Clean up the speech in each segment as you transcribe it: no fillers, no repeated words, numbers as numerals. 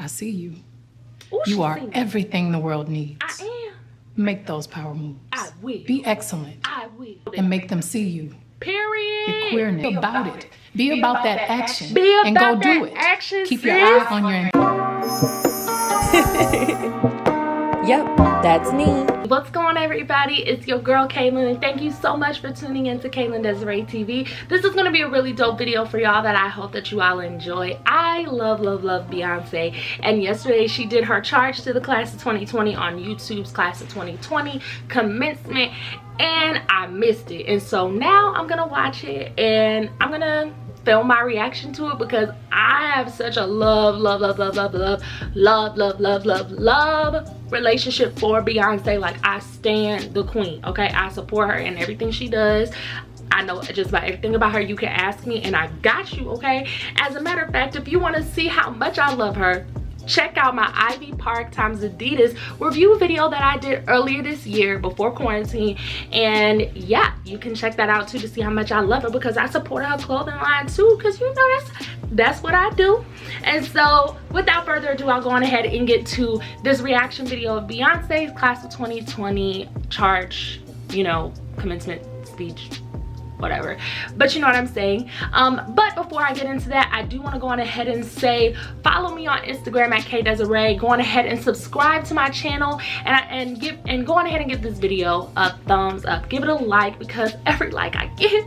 I see you. Ooh, You are everything the world needs. I am. Make those power moves. I will. Be excellent. I will. And make them see you. Period. Your queerness. Be about it. Be about that action. Be and go about do that it. action, Keep sis. your eye on your... Yep, that's me. What's going on, everybody? It's your girl Kaylin, and thank you so much for tuning in to Kaylin Desiree TV. This is going to be a really dope video for y'all that I hope that you all enjoy. I love Beyonce, and yesterday she did her charge to the class of 2020 on YouTube's Class of 2020 Commencement, and I missed it. And so now I'm gonna watch it and I'm gonna film my reaction to it because I have such a love relationship for Beyonce. Like, I stan the queen, okay? I support her in everything she does. I know just about everything about her. You can ask me and I got you, okay? As a matter of fact, if you want to see how much I love her, check out my Ivy Park times Adidas review video that I did earlier this year before quarantine. And yeah, you can check that out too to see how much I love her, because I support her clothing line too, because you know that's what I do. And so without further ado, I'll go on ahead and get to this reaction video of Beyonce's Class of 2020 charge, you know, commencement speech, whatever, but you know what I'm saying. But before I get into that, I do want to go on ahead and say follow me on Instagram at KDesiree. Go on ahead and subscribe to my channel, and go on ahead and give this video a thumbs up. Give it a like, because every like I get,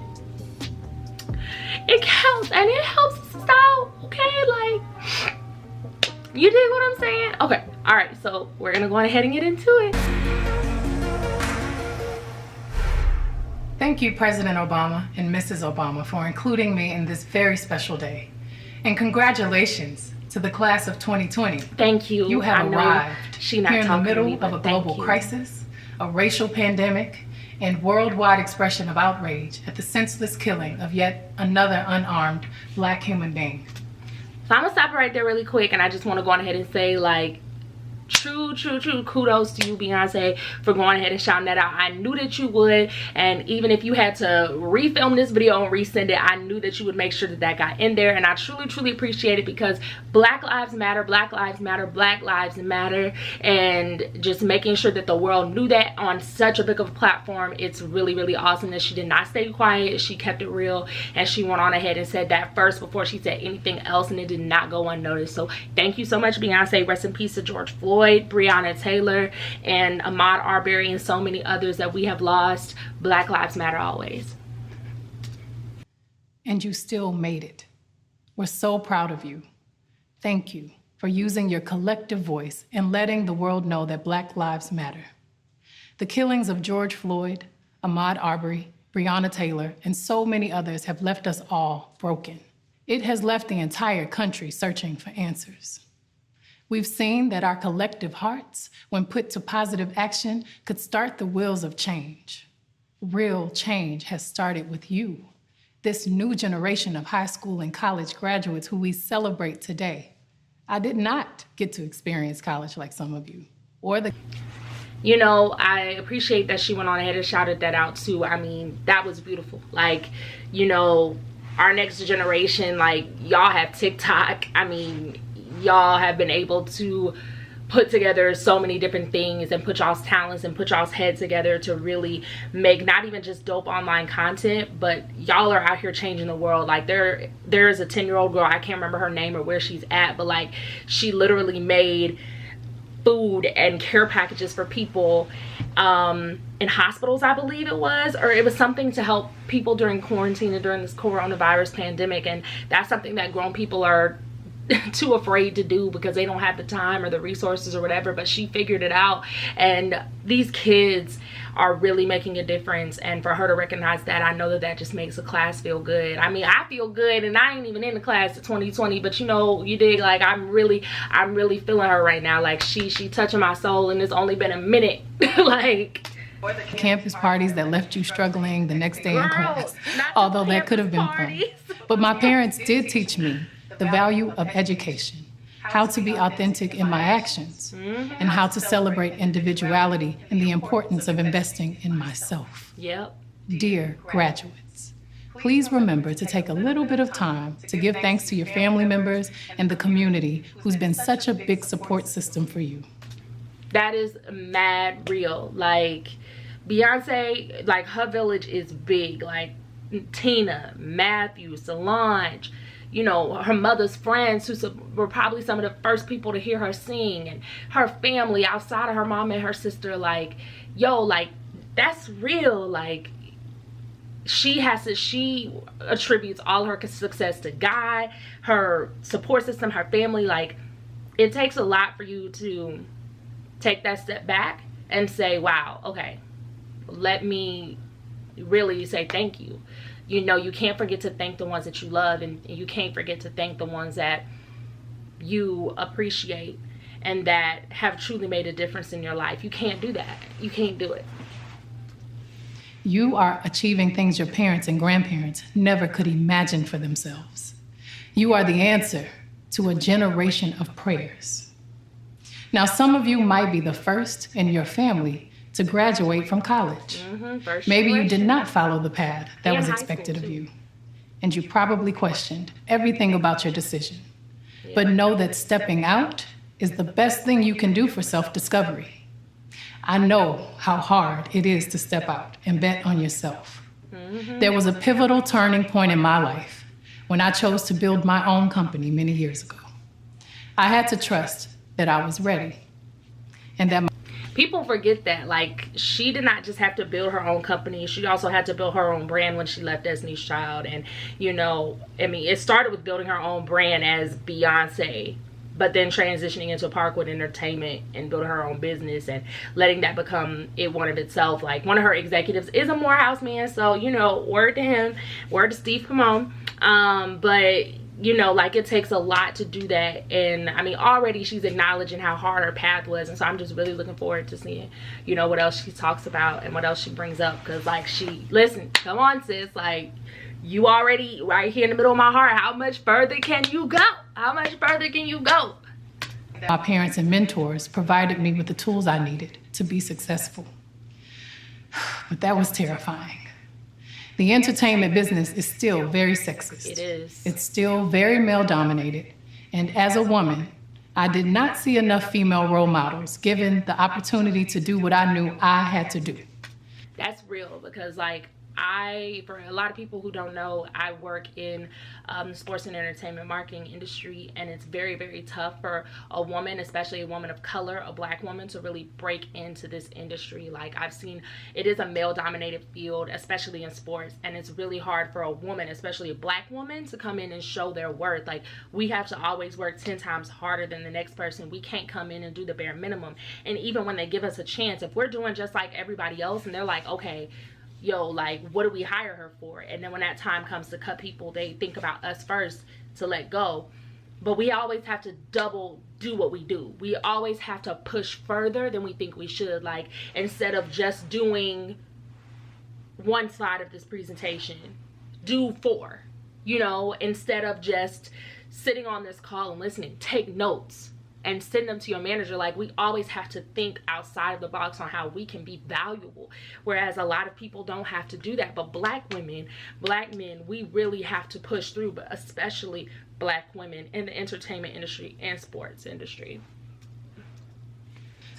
it counts and it helps us out, okay? Like, you dig what I'm saying? Okay, all right, so we're gonna go on ahead and get into it. Thank you, President Obama and Mrs. Obama, for including me in this very special day. And congratulations to the class of 2020. Thank you. You have arrived here in the middle of a global crisis, a racial pandemic, and worldwide expression of outrage at the senseless killing of yet another unarmed Black human being. So I'm gonna stop right there really quick, and I just want to go on ahead and say, like, true kudos to you, Beyonce, for going ahead and shouting that out. I knew that you would, and even if you had to refilm this video and resend it, I knew that you would make sure that that got in there. And I truly appreciate it, because Black lives matter, Black lives matter, Black lives matter, and just making sure that the world knew that on such a big of a platform. It's really awesome that she did not stay quiet. She kept it real, and she went on ahead and said that first before she said anything else, and it did not go unnoticed. So thank you so much, Beyonce. Rest in peace to George Floyd, Breonna Taylor, and Ahmaud Arbery, and so many others that we have lost. Black lives matter always. And you still made it. We're so proud of you. Thank you for using your collective voice and letting the world know that Black lives matter. The killings of George Floyd, Ahmaud Arbery, Breonna Taylor, and so many others have left us all broken. It has left the entire country searching for answers. We've seen that our collective hearts, when put to positive action, could start the wheels of change. Real change has started with you, this new generation of high school and college graduates who we celebrate today. I did not get to experience college like some of you, or the... You know, I appreciate that she went on ahead and shouted that out too. I mean, that was beautiful. Like, you know, our next generation, like, y'all have TikTok. I mean, y'all have been able to put together so many different things and put y'all's talents and put y'all's heads together to really make not even just dope online content, but y'all are out here changing the world. Like, there is a 10-year-old girl, I can't remember her name or where she's at, but like, she literally made food and care packages for people in hospitals, I believe it was, or it was something to help people during quarantine and during this coronavirus pandemic. And that's something that grown people are too afraid to do because they don't have the time or the resources or whatever, but she figured it out, and these kids are really making a difference. And for her to recognize that, I know that that just makes the class feel good. I mean, I feel good, and I ain't even in the class of 2020, but you know, you dig, like, I'm really feeling her right now. Like, she touching my soul, and it's only been a minute. Like, campus parties that left you struggling the next day in class, although that could have been fun. But my parents did teach me the value of education, how to be authentic in my actions, and how to celebrate individuality and the importance of investing in myself. Yep. Dear graduates, please remember to take a little bit of time to give thanks to your family members and the community who's been such a big support system for you. That is mad real. Like, Beyonce, like, her village is big. Like, Tina, Matthew, Solange, you know, her mother's friends who were probably some of the first people to hear her sing, and her family outside of her mom and her sister. Like, yo, like, that's real. Like, she attributes all her success to God, her support system, her family. Like, it takes a lot for you to take that step back and say, wow, okay, let me really say thank you. You know, you can't forget to thank the ones that you love, and you can't forget to thank the ones that you appreciate and that have truly made a difference in your life. You can't do that. You can't do it. You are achieving things your parents and grandparents never could imagine for themselves. You are the answer to a generation of prayers. Now, some of you might be the first in your family to graduate from college. Maybe you did not follow the path that was expected of you, and you probably questioned everything about your decision. But know that stepping out is the best thing you can do for self-discovery. I know how hard it is to step out and bet on yourself. There was a pivotal turning point in my life when I chose to build my own company many years ago. I had to trust that I was ready, and that people forget that, like, she did not just have to build her own company. She also had to build her own brand when she left Destiny's Child. And, you know, I mean, it started with building her own brand as Beyonce, but then transitioning into Parkwood Entertainment and building her own business and letting that become one of itself. Like, one of her executives is a Morehouse man, so, you know, word to him, word to Steve, come on. But, you know, like, it takes a lot to do that. And I mean, already she's acknowledging how hard her path was, and so I'm just really looking forward to seeing, you know, what else she talks about and what else she brings up. Because, like, listen, come on, sis, like, you already right here in the middle of my heart. How much further can you go? How much further can you go? My parents and mentors provided me with the tools I needed to be successful. But that was terrifying. The entertainment business is still very sexist. It is. It's still very male-dominated. And as a woman, I did not see enough female role models given the opportunity to do what I knew I had to do. That's real, because, like, for a lot of people who don't know, I work in the sports and entertainment marketing industry, and it's very, very tough for a woman, especially a woman of color, a black woman, to really break into this industry. Like, I've seen, it is a male-dominated field, especially in sports, and it's really hard for a woman, especially a black woman, to come in and show their worth. Like, we have to always work 10 times harder than the next person. We can't come in and do the bare minimum. And even when they give us a chance, if we're doing just like everybody else and they're like, okay, yo, like, what do we hire her for? And then when that time comes to cut people, they think about us first to let go. But we always have to double do what we do. We always have to push further than we think we should. Like, instead of just doing one side of this presentation, do 4. You know, instead of just sitting on this call and listening, take notes and send them to your manager. Like, we always have to think outside of the box on how we can be valuable, whereas a lot of people don't have to do that. But black women, black men, we really have to push through, but especially black women in the entertainment industry and sports industry.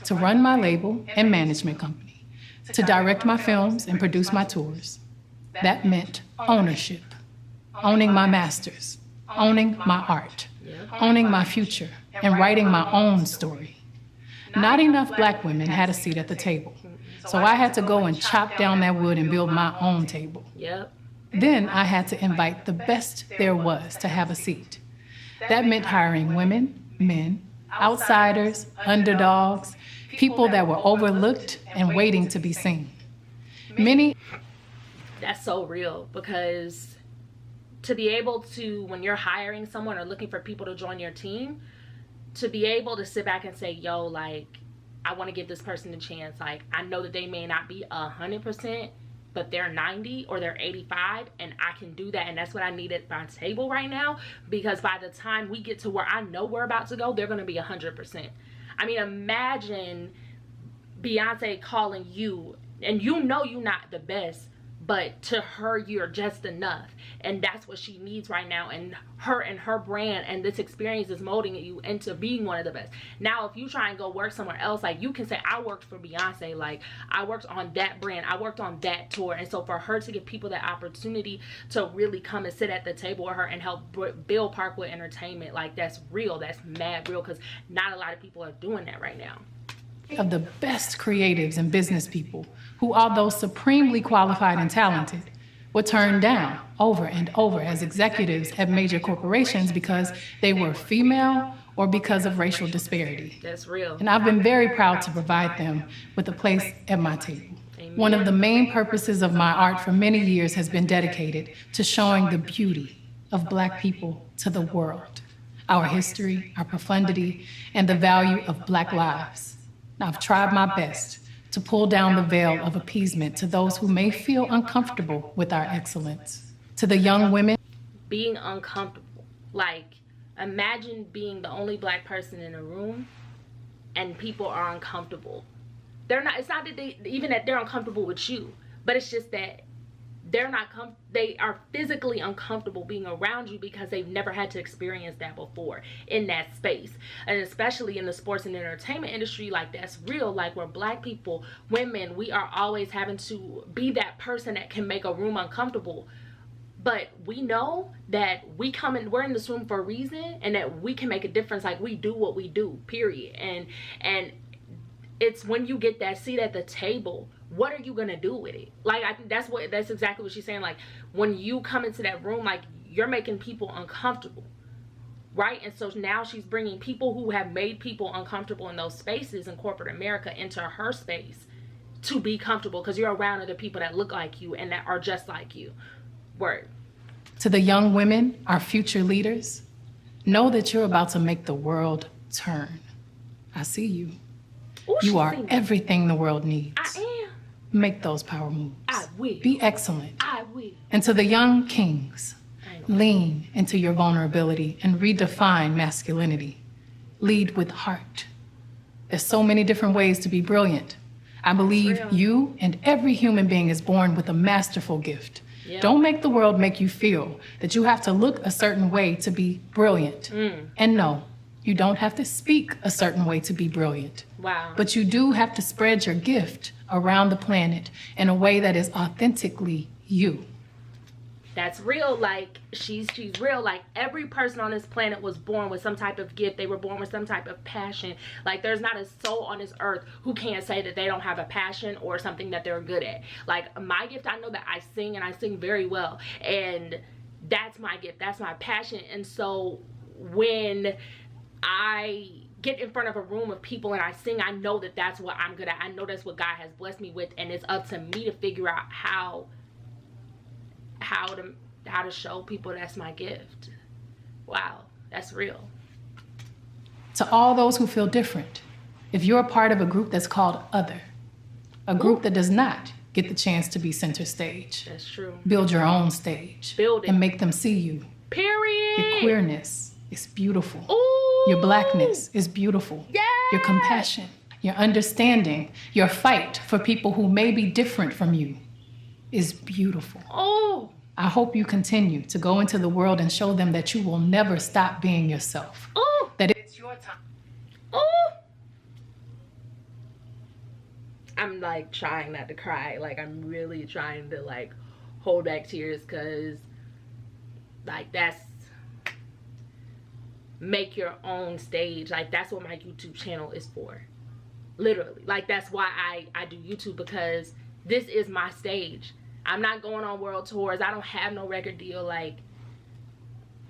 To run my label and management company, to direct my films and produce my tours. That meant ownership, owning my masters, owning my art, owning my future, and writing my own story. Not enough black women had a seat at the table, so I had to go and chop down that wood and build my own table. Then I had to invite the best there was to have a seat. That meant hiring women, men, outsiders, underdogs, people that were overlooked and waiting to be seen. That's so real, because to be able to, when you're hiring someone or looking for people to join your team, to be able to sit back and say, yo, like, I want to give this person a chance. Like, I know that they may not be 100%, but they're 90 or they're 85, and I can do that. And that's what I need at my table right now, because by the time we get to where I know we're about to go, they're going to be 100%. I mean, imagine Beyonce calling you, and you know you're not the best, but to her you're just enough, and that's what she needs right now. And her brand and this experience is molding you into being one of the best. Now if you try and go work somewhere else, like, you can say, I worked for Beyonce, like, I worked on that brand, I worked on that tour. And so for her to give people that opportunity to really come and sit at the table with her and help build Parkwood Entertainment, like, that's real. That's mad real, because not a lot of people are doing that right now. Of the best creatives and business people who, although supremely qualified and talented, were turned down over and over as executives at major corporations because they were female or because of racial disparity. That's real. And I've been very proud to provide them with a place at my table. One of the main purposes of my art for many years has been dedicated to showing the beauty of Black people to the world, our history, our profundity, and the value of Black lives. I've tried my best to pull down the veil of appeasement to those who may feel uncomfortable with our excellence. To the young women, being uncomfortable, like, imagine being the only Black person in a room and people are uncomfortable. It's not that they're uncomfortable with you, but it's just that they are physically uncomfortable being around you because they've never had to experience that before in that space. And especially in the sports and entertainment industry, like, that's real. Like, we're Black people, women, we are always having to be that person that can make a room uncomfortable. But we know that we're in this room for a reason, and that we can make a difference. Like, we do what we do, period. And it's when you get that seat at the table, what are you gonna do with it? Like, I think that's exactly what she's saying. Like, when you come into that room, like, you're making people uncomfortable, right? And so now she's bringing people who have made people uncomfortable in those spaces in corporate America into her space to be comfortable, because you're around other people that look like you and that are just like you. Word. to the young women, our future leaders, know that you're about to make the world turn. I see you. Ooh, You are everything the world needs. I am. Make those power moves. I will. Be excellent. I will. And to the young kings, lean into your vulnerability and redefine masculinity. Lead with heart. There's so many different ways to be brilliant. I believe you and every human being is born with a masterful gift. Yep. Don't make the world make you feel that you have to look a certain way to be brilliant. And no, you don't have to speak a certain way to be brilliant. Wow. But you do have to spread your gift around the planet in a way that is authentically you. That's real. Like, she's real. Like, every person on this planet was born with some type of gift. They were born with some type of passion. Like, there's not a soul on this earth who can't say that they don't have a passion or something that they're good at. Like, my gift, I know that I sing, and I sing very well, and that's my gift. That's my passion. And so when I get in front of a room of people and I sing, I know that that's what I'm good at. I know that's what God has blessed me with, and it's up to me to figure out how to show people that's my gift. Wow, that's real. To all those who feel different, if you're a part of a group that's called Other, a group that does not get the chance to be center stage, That's true. build your own stage. Build it. And make them see you. Period. Your queerness is beautiful. Ooh. Your blackness is beautiful. Yeah. Your compassion, your understanding, your fight for people who may be different from you is beautiful. Oh. I hope you continue to go into the world and show them that you will never stop being yourself. Oh. That it's your time. Oh. I'm like trying not to cry. Like, I'm really trying to like hold back tears, because like, that's make your own stage. Like, that's what my YouTube channel is for. Literally. Like, that's why I do YouTube, because this is my stage. I'm not going on world tours. I don't have no record deal. Like,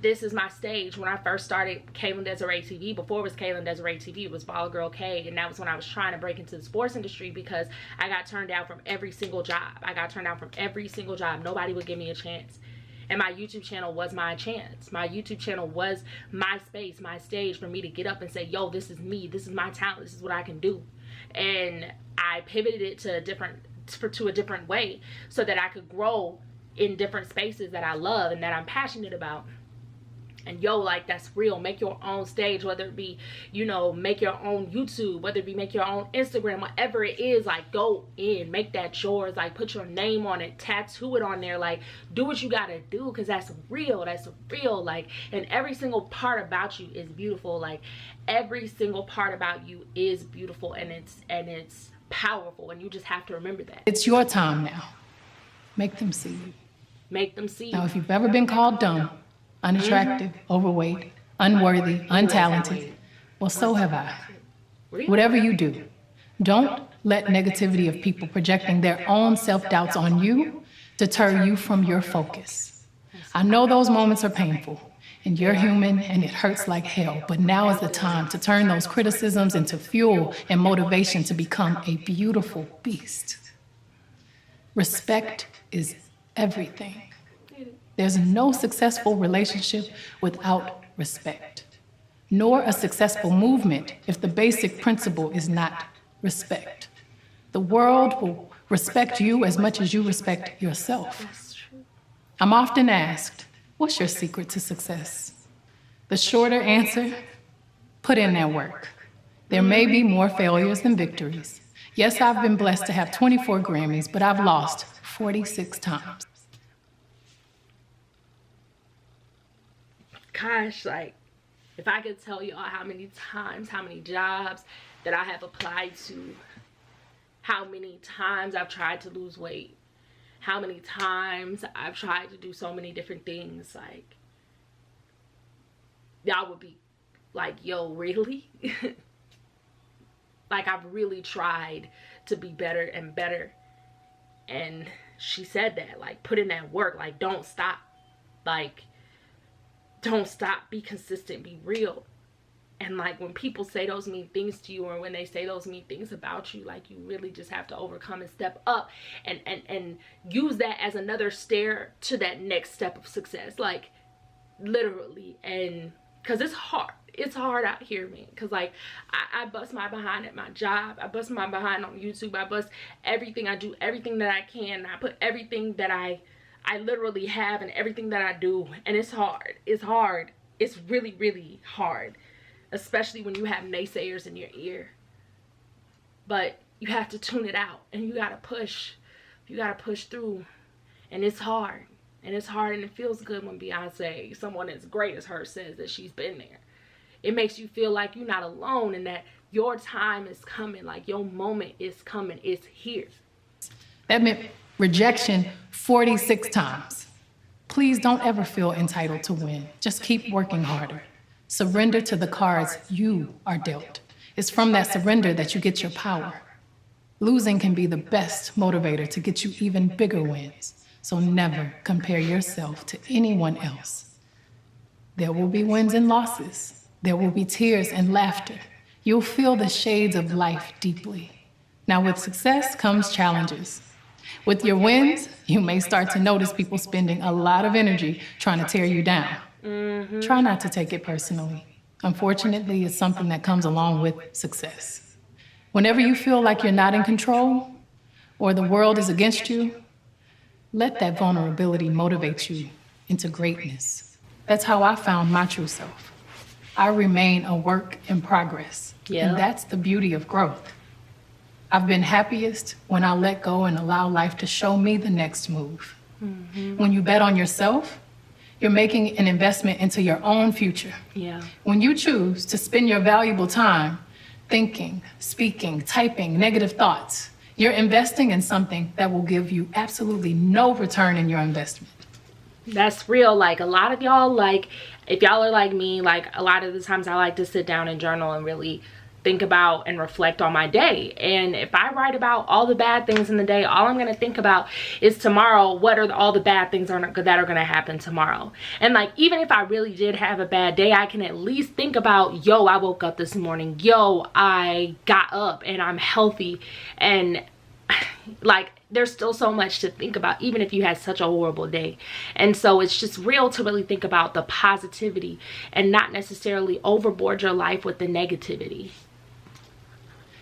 this is my stage. When I first started Kaylin Desiree TV, before it was Kaylin Desiree TV, it was Baller Girl K, and that was when I was trying to break into the sports industry, because I got turned down from every single job. I got turned down from every single job. Nobody would give me a chance. And my YouTube channel was my chance. My YouTube channel was my space, my stage for me to get up and say, yo, this is me. This is my talent. This is what I can do. And I pivoted it to a different way, so that I could grow in different spaces that I love and that I'm passionate about. And yo, like, that's real. Make your own stage, whether it be, you know, make your own YouTube, whether it be make your own Instagram, whatever it is, like, go in, make that yours, like, put your name on it, tattoo it on there, like, do what you gotta do, because that's real, like, and every single part about you is beautiful, like, every single part about you is beautiful, and it's powerful, and you just have to remember that. It's your time now. Make them see you. Make them see you. Now, if you've ever been called dumb, unattractive, overweight, unworthy, untalented, well, so have I. Whatever you do, don't let negativity of people projecting their own self-doubts on you deter you from your focus. I know those moments are painful, and you're human, and it hurts like hell, but now is the time to turn those criticisms into fuel and motivation to become a beautiful beast. Respect is everything. There's no successful relationship without respect, nor a successful movement if the basic principle is not respect. The world will respect you as much as you respect yourself. That's true. I'm often asked, what's your secret to success? The shorter answer, put in that work. There may be more failures than victories. Yes, I've been blessed to have 24 Grammys, but I've lost 46 times. Gosh, like, if I could tell y'all how many times, how many jobs that I have applied to, how many times I've tried to lose weight, how many times I've tried to do so many different things, like, y'all would be like, yo, really? Like, I've really tried to be better and better. And she said that, like, put in that work, like, don't stop. Like, don't stop, be consistent, be real. And like, when people say those mean things to you, or when they say those mean things about you, like, you really just have to overcome and step up and use that as another stair to that next step of success, like, literally. And because it's hard out here, man, because like, I bust my behind at my job, I bust my behind on YouTube, I bust everything, I do everything that I can, I put everything that I literally have and everything that I do, and it's hard. It's really, really hard, especially when you have naysayers in your ear. But you have to tune it out, and you gotta push through. And it's hard, and it feels good when Beyonce, someone as great as her, says that she's been there. It makes you feel like you're not alone, and that your time is coming, like, your moment is coming, it's here. That meant rejection 46 times. Please don't ever feel entitled to win. Just keep working harder. Surrender to the cards you are dealt. It's from that surrender that you get your power. Losing can be the best motivator to get you even bigger wins. So never compare yourself to anyone else. There will be wins and losses. There will be tears and laughter. You'll feel the shades of life deeply. Now, with success comes challenges. With your wins, you may start to notice people spending a lot of energy trying to tear you down. Try not to take it personally. Unfortunately, it's something that comes along with success. Whenever you feel like you're not in control or the world is against you, let that vulnerability motivate you into greatness. That's how I found my true self. I remain a work in progress. Yeah. And that's the beauty of growth. I've been happiest when I let go and allow life to show me the next move. When you bet on yourself, you're making an investment into your own future. Yeah. When you choose to spend your valuable time thinking, speaking, typing negative thoughts, you're investing in something that will give you absolutely no return in your investment. That's real. Like, a lot of y'all, like, if y'all are like me, like, a lot of the times I like to sit down and journal and really think about and reflect on my day. And if I write about all the bad things in the day, all I'm going to think about is tomorrow, what are all the bad things that are going to happen tomorrow. And like, even if I really did have a bad day, I can at least think about, yo, I woke up this morning, yo, I got up and I'm healthy. And like, there's still so much to think about, even if you had such a horrible day. And so it's just real to really think about the positivity and not necessarily overboard your life with the negativity.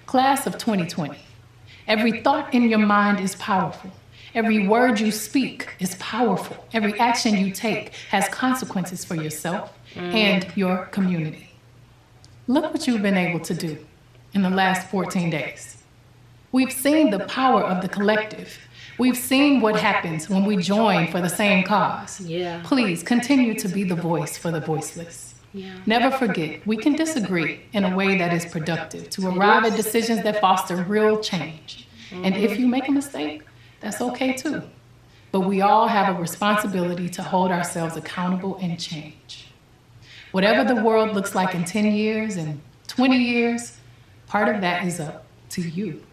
Class of 2020, every thought in your mind is powerful. Every word you speak is powerful. Every action you take has consequences for yourself and your community. Look what you've been able to do in the last 14 days. We've seen the power of the collective. We've seen what happens when we join for the same cause. Yeah. Please continue to be the voice for the voiceless. Yeah. Never forget, we can disagree in a way that is productive to arrive at decisions that foster real change. And if you make a mistake, that's okay too. But we all have a responsibility to hold ourselves accountable and change. Whatever the world looks like in 10 years and 20 years, part of that is up to you.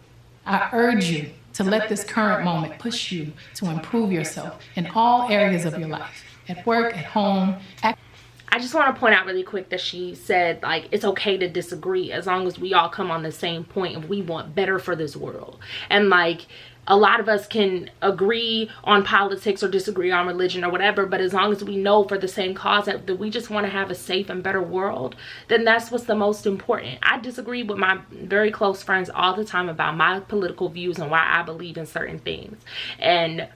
I urge you to let this current moment push you to improve yourself in all areas of your life, at work, at home. I just want to point out really quick that she said, like, it's okay to disagree as long as we all come on the same point and we want better for this world. And like, a lot of us can agree on politics or disagree on religion or whatever, but as long as we know for the same cause that we just want to have a safe and better world, then that's what's the most important. I disagree with my very close friends all the time about my political views and why I believe in certain things. And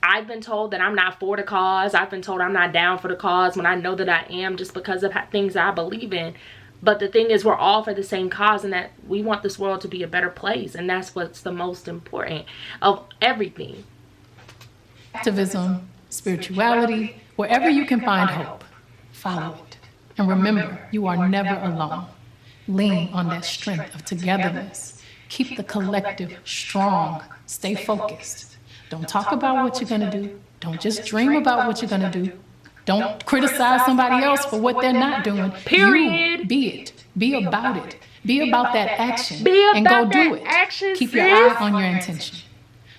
I've been told that I'm not for the cause. I've been told I'm not down for the cause when I know that I am, just because of things I believe in. But the thing is, we're all for the same cause, and that we want this world to be a better place. And that's what's the most important of everything. Activism, spirituality, wherever you can find hope, follow it. And remember, you are never alone. Lean on that strength of togetherness. Keep the collective strong. Stay focused. Don't talk about what you're going to do. Don't just dream about what you're going to do. Don't criticize somebody else for what they're not doing. Period. You be it. Be about it. Be about that action. Be and go about do that it. action, Keep your sis. eye on your intention.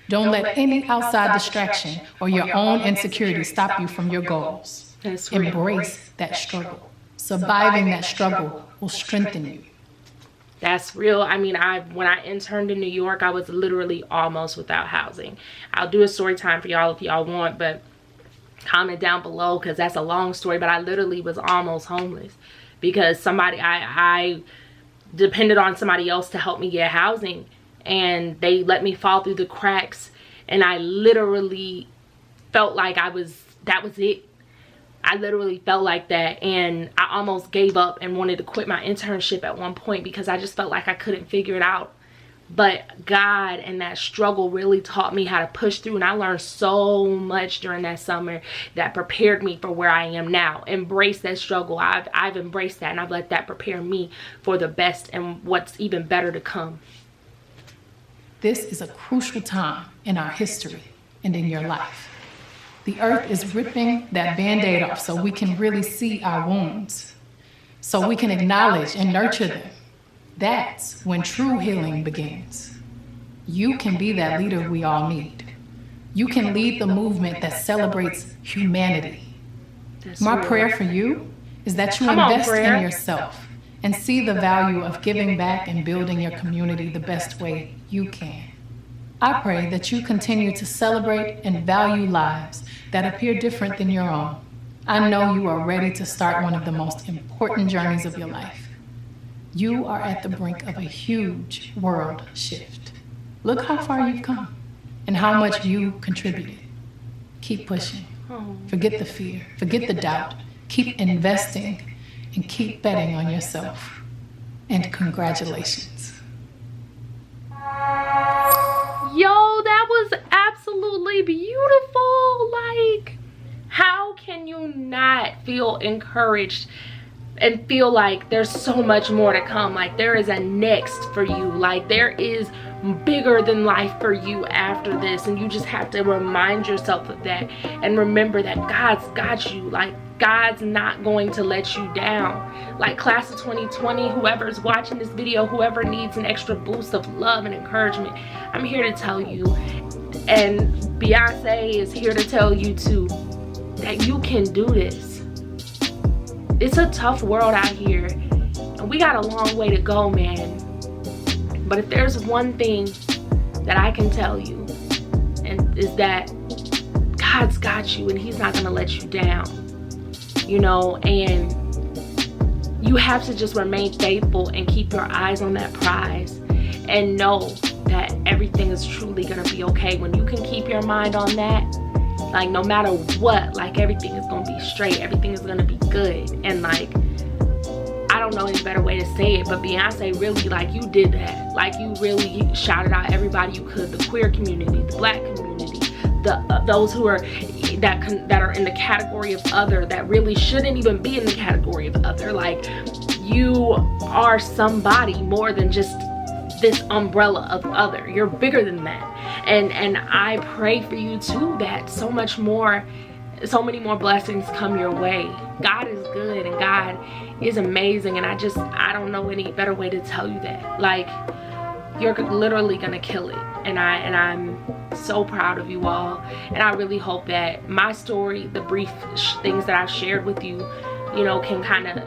Don't let any outside distraction or your own insecurity stop you from your goals. That's real. Embrace that struggle. Surviving that struggle will strengthen you. That's real. I mean, when I interned in New York, I was literally almost without housing. I'll do a story time for y'all if y'all want, but comment down below because that's a long story. But I literally was almost homeless because I depended on somebody else to help me get housing, and they let me fall through the cracks, and I literally felt like that was it. I literally felt like that, and I almost gave up and wanted to quit my internship at one point because I just felt like I couldn't figure it out. But God and that struggle really taught me how to push through, and I learned so much during that summer that prepared me for where I am now. Embrace that struggle. I've embraced that, and I've let that prepare me for the best and what's even better to come. This is a crucial time in our history and in your life. The earth is ripping that Band-Aid off so we can really see our wounds, so we can acknowledge and nurture them. That's when true healing begins. You can be that leader we all need. You can lead the movement that celebrates humanity. My prayer for you is that you invest in yourself and see the value of giving back and building your community the best way you can. I pray that you continue to celebrate and value lives that appear different than your own. I know you are ready to start one of the most important journeys of your life. You are at the brink of a huge world shift. Look how far you've come and how much you contributed. Keep pushing. Forget the fear. Forget the doubt. Keep investing and keep betting on yourself. And congratulations. Yo, that was absolutely beautiful. Like, how can you not feel encouraged and feel like there's so much more to come? Like, there is a next for you. Like, there is bigger than life for you after this, and you just have to remind yourself of that and remember that God's got you. Like, God's not going to let you down. Like, class of 2020, whoever's watching this video, whoever needs an extra boost of love and encouragement, I'm here to tell you, and Beyonce is here to tell you too, that you can do this. It's a tough world out here, and we got a long way to go, man. But if there's one thing that I can tell you, and is that God's got you, and he's not gonna let you down, you know. And you have to just remain faithful and keep your eyes on that prize and know that everything is truly gonna be okay. When you can keep your mind on that, like no matter what, like everything is gonna be straight, everything is gonna be good. And like, I don't know any better way to say it, but Beyonce really, like, you did that. Like, you really shouted out everybody you could, the queer community, the black community, those who are that are in the category of other, that really shouldn't even be in the category of other. Like, you are somebody more than just this umbrella of other. You're bigger than that. And I pray for you too, that so many more blessings come your way. God is good and God is amazing, and I don't know any better way to tell you that. Like, you're literally gonna kill it, and I'm so proud of you all. And I really hope that my story, the brief things that I've shared with you, you know, can kind of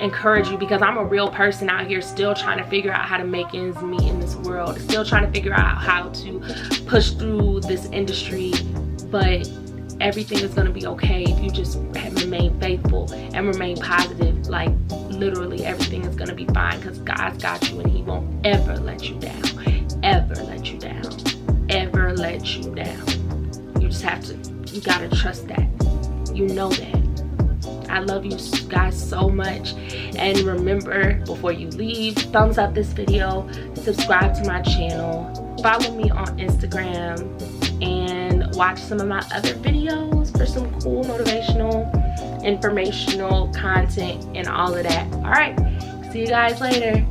encourage you, because I'm a real person out here still trying to figure out how to make ends meet in this world, still trying to figure out how to push through this industry. But everything is going to be okay if you just remain faithful and remain positive. Like, literally everything is going to be fine, because God's got you and he won't ever let you down, ever let you down, ever let you down. You just have to, you got to trust that. You know that. I love you guys so much. And remember, before you leave, thumbs up this video, subscribe to my channel, follow me on Instagram, and watch some of my other videos for some cool motivational, informational content and all of that. All right, see you guys later.